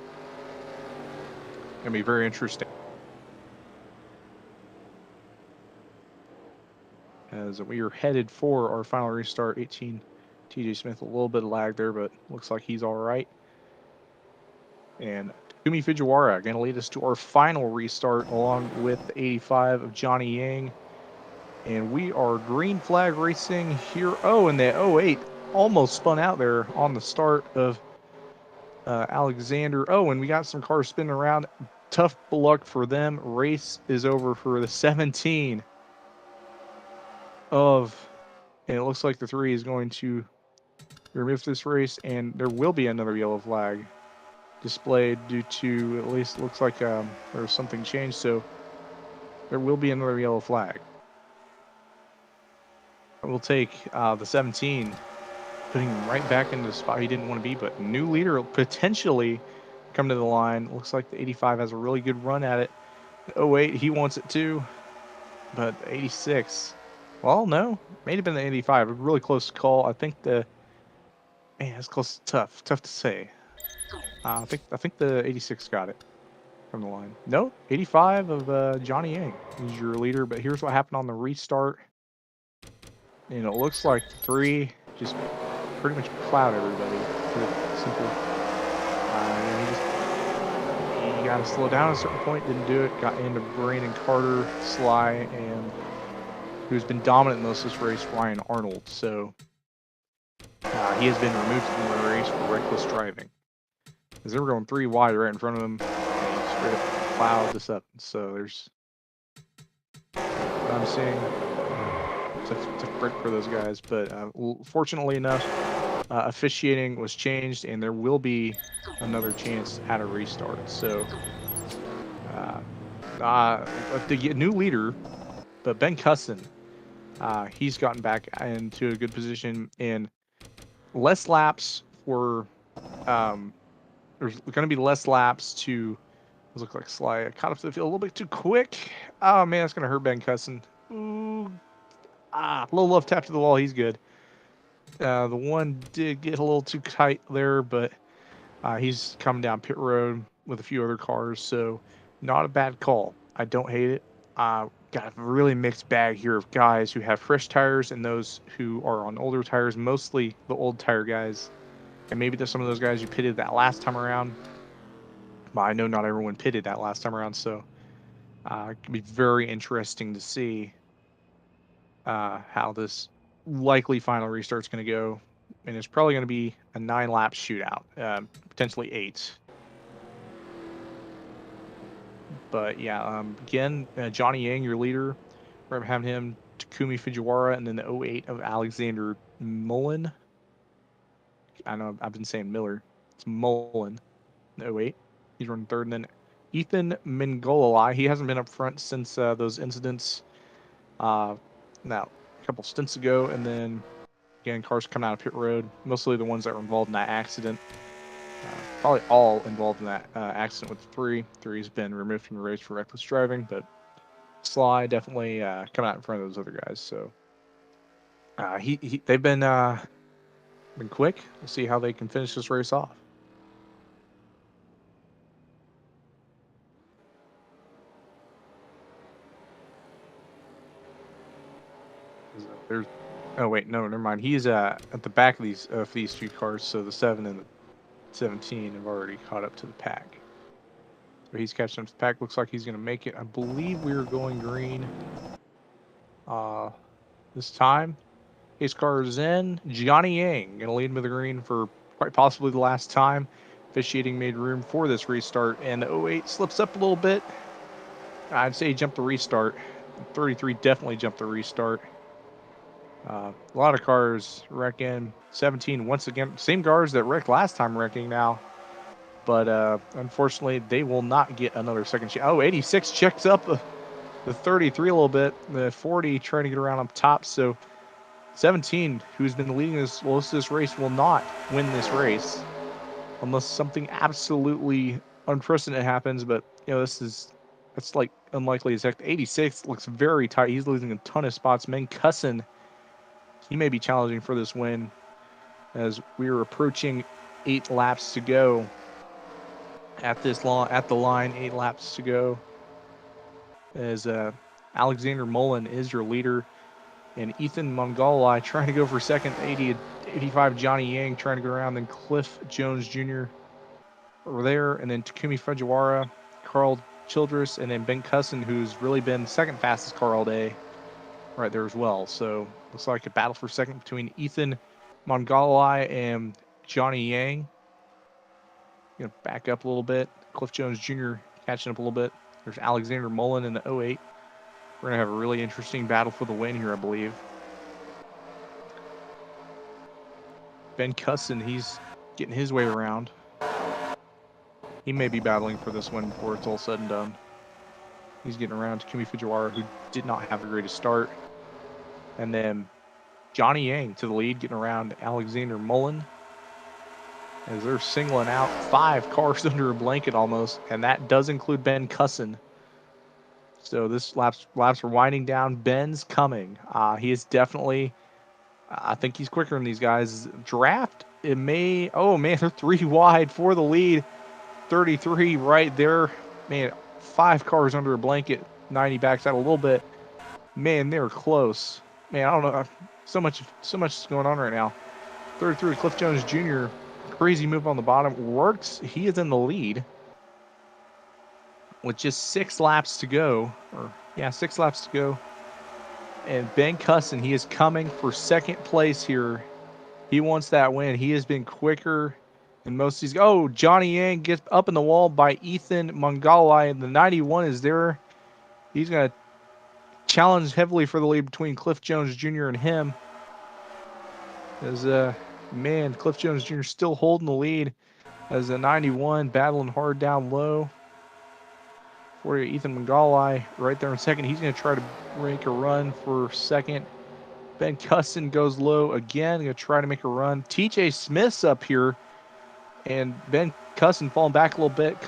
it's gonna be very interesting. as we are headed for our final restart. 18 TJ Smith, a little bit of lag there, but looks like he's all right. And Takumi Fujiwara going to lead us to our final restart along with the 85 of Johnny Yang. And we are green flag racing here. Oh, and the 08 almost spun out there on the start of Alexander. Oh, and we got some cars spinning around. Tough luck for them. Race is over for the 17 of, and it looks like the 3 is going to remove this race, and there will be another yellow flag displayed due to, at least looks like there's something changed, so there will be another yellow flag. We'll take the 17, putting him right back into the spot he didn't want to be, but new leader will potentially come to the line. Looks like the 85 has a really good run at it. The 08, he wants it too, but the 86, well, no, may have been the 85. A really close call. I think the, man, it's close, tough to say. I think the 86 got it from the line. No, 85 of Johnny Yang is your leader, but here's what happened on the restart. And it looks like the 3 just pretty much plowed everybody. Put it simple. He got to slow down at a certain point, didn't do it. Got into Brandon Carter, Sly, and who's been dominant in most of this race, Ryan Arnold. So he has been removed from the race for reckless driving. As they were going 3 wide right in front of him, and he straight up plowed this up. So there's what I'm seeing. Tough break for those guys, but fortunately enough, officiating was changed, and there will be another chance at a restart. So the new leader, but Ben Cusson, he's gotten back into a good position, and less laps for there's going to be less laps to look like Sly. I caught up to the field a little bit too quick. Oh man, that's going to hurt Ben Cusson. Ooh, little love tap to the wall. He's good. The one did get a little too tight there, but he's coming down pit road with a few other cars, so not a bad call. I don't hate it. Got a really mixed bag here of guys who have fresh tires and those who are on older tires, mostly the old tire guys. And maybe there's some of those guys you pitted that last time around. But I know not everyone pitted that last time around, so it can be very interesting to see how this likely final restart's going to go. And it's probably going to be a 9-lap shootout, potentially 8. But yeah, again, Johnny Yang, your leader. We're having him, Takumi Fujiwara, and then the 08 of Alexander Mullen. I know I've been saying Miller. It's Mullen, the 08. He's running 3rd. And then Ethan Mingolai, he hasn't been up front since those incidents now a couple stints ago. And then, again, cars coming out of pit road, mostly the ones that were involved in that accident. Probably all involved in that accident with the 3. 3's been removed from the race for reckless driving, but Sly definitely coming out in front of those other guys. So they've been quick. We'll see how they can finish this race off. There's, oh wait, no, never mind. He's at the back of these 2 cars, so the 7 and the 17 have already caught up to the pack. So he's catching up to the pack. Looks like he's going to make it. I believe we're going green this time. His car is in. Johnny Yang going to lead him to the green for quite possibly the last time. Officiating made room for this restart, and the 08 slips up a little bit. I'd say he jumped the restart. 33 definitely jumped the restart. A lot of cars wrecking. 17 once again, same cars that wrecked last time wrecking now. But unfortunately, they will not get another second chance. Oh, 86 checks up the 33 a little bit. The 40 trying to get around up top. So 17, who's been leading this most of this race, will not win this race unless something absolutely unprecedented happens. But you know, that's like unlikely as heck. 86 looks very tight. He's losing a ton of spots. Men Cusson, he may be challenging for this win as we are approaching 8 laps to go. At the line, 8 laps to go. As Alexander Mullen is your leader. And Ethan Mongoli trying to go for second. 85 Johnny Yang trying to go around. Then Cliff Jones Jr. over there. And then Takumi Fujiwara, Carl Childress, and then Ben Cusson, who's really been second fastest car all day, right there as well. So looks like a battle for second between Ethan Mongoli and Johnny Yang. Gonna back up a little bit. Cliff Jones Jr. catching up a little bit. There's Alexander Mullen in the 08. We're gonna have a really interesting battle for the win here, I believe. Ben Cusson, he's getting his way around. He may be battling for this win before it's all said and done. He's getting around Takumi Fujiwara, who did not have the greatest start. And then Johnny Yang to the lead, getting around Alexander Mullen. As they're singling out 5 cars under a blanket almost, and that does include Ben Cusson. So this laps are winding down. Ben's coming. He is definitely, I think he's quicker than these guys. Draft, it may, oh man, they're 3 wide for the lead. 33 right there. Man, 5 cars under a blanket. 90 backs out a little bit. Man, they're close. Man, I don't know. So much is going on right now. 33, Cliff Jones Jr. Crazy move on the bottom. Works. He is in the lead with just 6 laps to go. 6 laps to go. And Ben Cusson, he is coming for second place here. He wants that win. He has been quicker than most of these. Oh, Johnny Yang gets up in the wall by Ethan Mongoli, and the 91 is there. He's going to challenge heavily for the lead between Cliff Jones Jr. and him. As man, Cliff Jones Jr. still holding the lead as a 91 battling hard down low. For Ethan Mongoli right there in second. He's going to try to make a run for second. Ben Cusson goes low again. Going to try to make a run. TJ Smith's up here. And Ben Cusson falling back a little bit.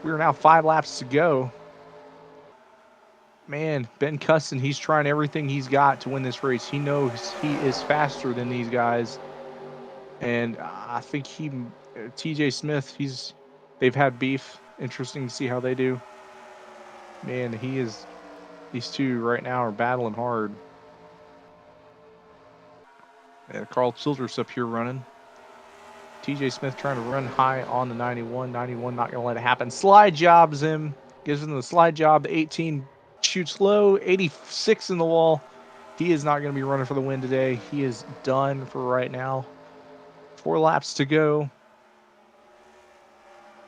We're now 5 laps to go. Man, Ben Cusson, he's trying everything he's got to win this race. He knows he is faster than these guys. And I think TJ Smith, they've had beef. Interesting to see how they do. Man, these two right now are battling hard. Yeah, Carl Childress up here running. TJ Smith trying to run high on the 91. 91 not going to let it happen. Slide jobs him. Gives him the slide job. The 18 shoots low. 86 in the wall. He is not going to be running for the win today. He is done for right now. 4 laps to go.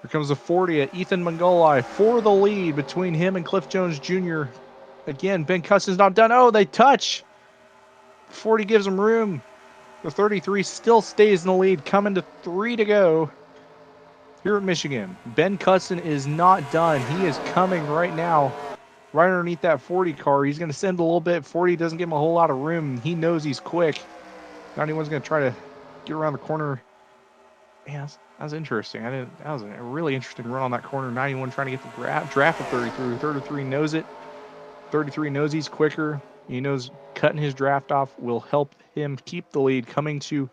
Here comes the 40 at Ethan Mongoli for the lead between him and Cliff Jones Jr. Again, Ben Cusson's not done. Oh, they touch. 40 gives him room. The 33 still stays in the lead, coming to 3 to go here at Michigan. Ben Cusson is not done. He is coming right now, right underneath that 40 car. He's going to send a little bit. 40 doesn't give him a whole lot of room. He knows he's quick. 91's going to try to get around the corner. Yeah, that was interesting. That was a really interesting run on that corner. 91 trying to get the draft of 33. 33 knows it. 33 knows he's quicker. He knows cutting his draft off will help him keep the lead. Coming to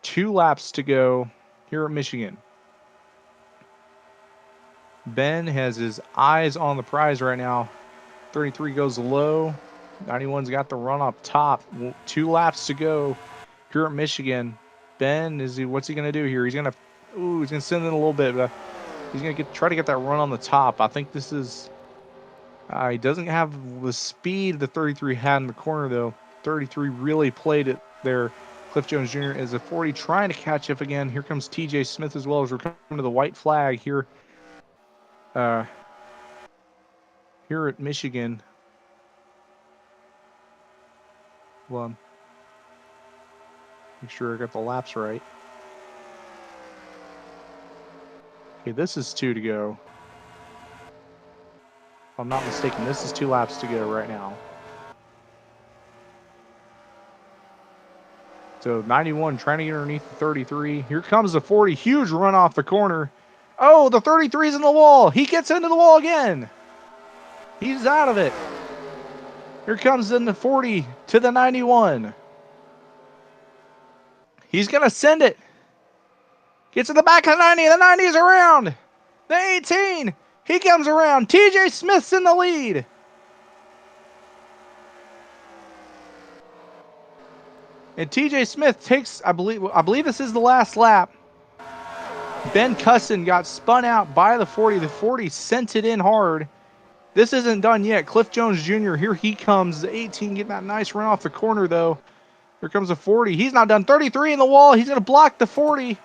2 laps to go here at Michigan. Ben has his eyes on the prize right now. 33 goes low. 91's got the run up top. 2 laps to go here at Michigan. Ben, what's he going to do here? He's going to send in a little bit, but he's going to try to get that run on the top. I think this is... he doesn't have the speed the 33 had in the corner, though. 33 really played it there. Cliff Jones Jr. is a 40 trying to catch up again. Here comes TJ Smith as well as we're coming to the white flag here. Here at Michigan. Well, make sure I got the laps right. Okay, this is 2 to go. If I'm not mistaken, this is 2 laps to go right now. So 91 trying to get underneath the 33. Here comes the 40. Huge run off the corner. Oh, the 33's in the wall. He gets into the wall again. He's out of it. Here comes in the 40 to the 91. He's going to send it. Gets in the back of the 90. The 90 is around. The 18. He comes around. TJ Smith's in the lead. And TJ Smith takes, I believe this is the last lap. Ben Cusson got spun out by the 40. The 40 sent it in hard. This isn't done yet. Cliff Jones Jr., here he comes. The 18 getting that nice run off the corner, though. Here comes the 40. He's not done. 33 in the wall. He's going to block the 40.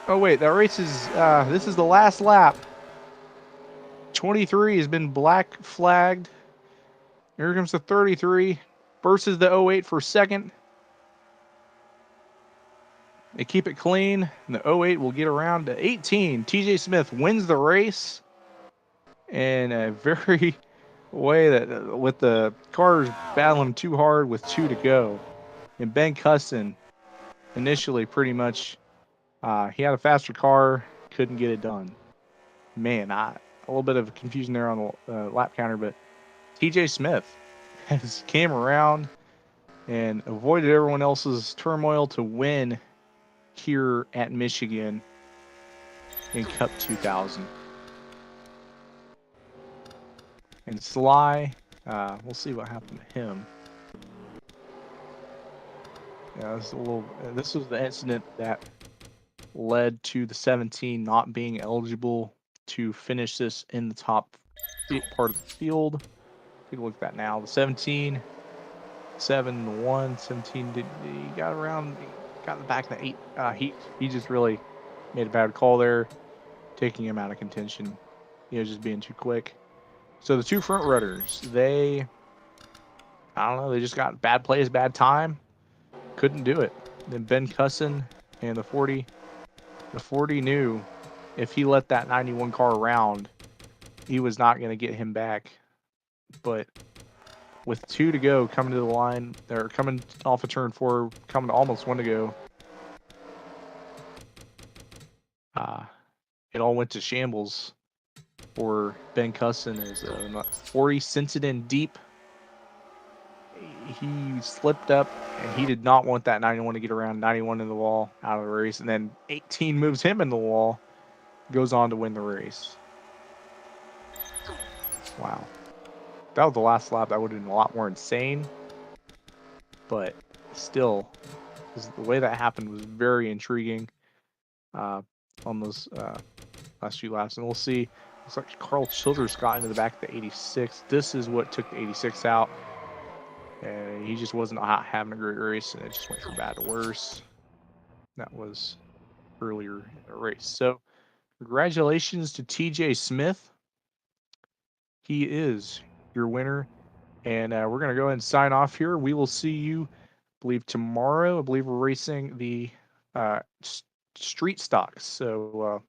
Oh, wait. That race is, this is the last lap. 23 has been black flagged. Here comes the 33 versus the 08 for second. They keep it clean, and the 08 will get around to 18. TJ Smith wins the race in a very way that with the cars battling too hard with 2 to go. And Ben Cusson initially pretty much, he had a faster car, couldn't get it done. Man, a little bit of confusion there on the lap counter, but TJ Smith has came around and avoided everyone else's turmoil to win here at Michigan in Cup 2000. And Sly, we'll see what happened to him. Yeah, this was the incident that led to the 17 not being eligible to finish this in the top part of the field. Take a look at that now. The 17, 7-1, 17 he got around, got in the back of the 8 he just really made a bad call there, taking him out of contention. He was just being too quick. So the 2 front runners, I don't know, they just got bad plays, bad time, couldn't do it. Then Ben Cusson and the 40 knew if he let that 91 car around, he was not going to get him back. But with 2 to go, coming to the line, they're coming off of turn 4, coming to almost 1 to go. It all went to shambles for Ben Cusson as 40 sent it in deep. He slipped up, and he did not want that 91 to get around. 91 in the wall, out of the race, and then 18 moves him in the wall, goes on to win the race. Wow. That was the last lap. That would have been a lot more insane. But still, the way that happened was very intriguing on those last few laps. And we'll see. Looks like Carl Childers got into the back of the 86. This is what took the 86 out. And he just wasn't having a great race, and it just went from bad to worse. That was earlier in the race. So congratulations to TJ Smith. He is your winner. And we're going to go ahead and sign off here. We will see you, I believe, tomorrow. I believe we're racing the street stocks. So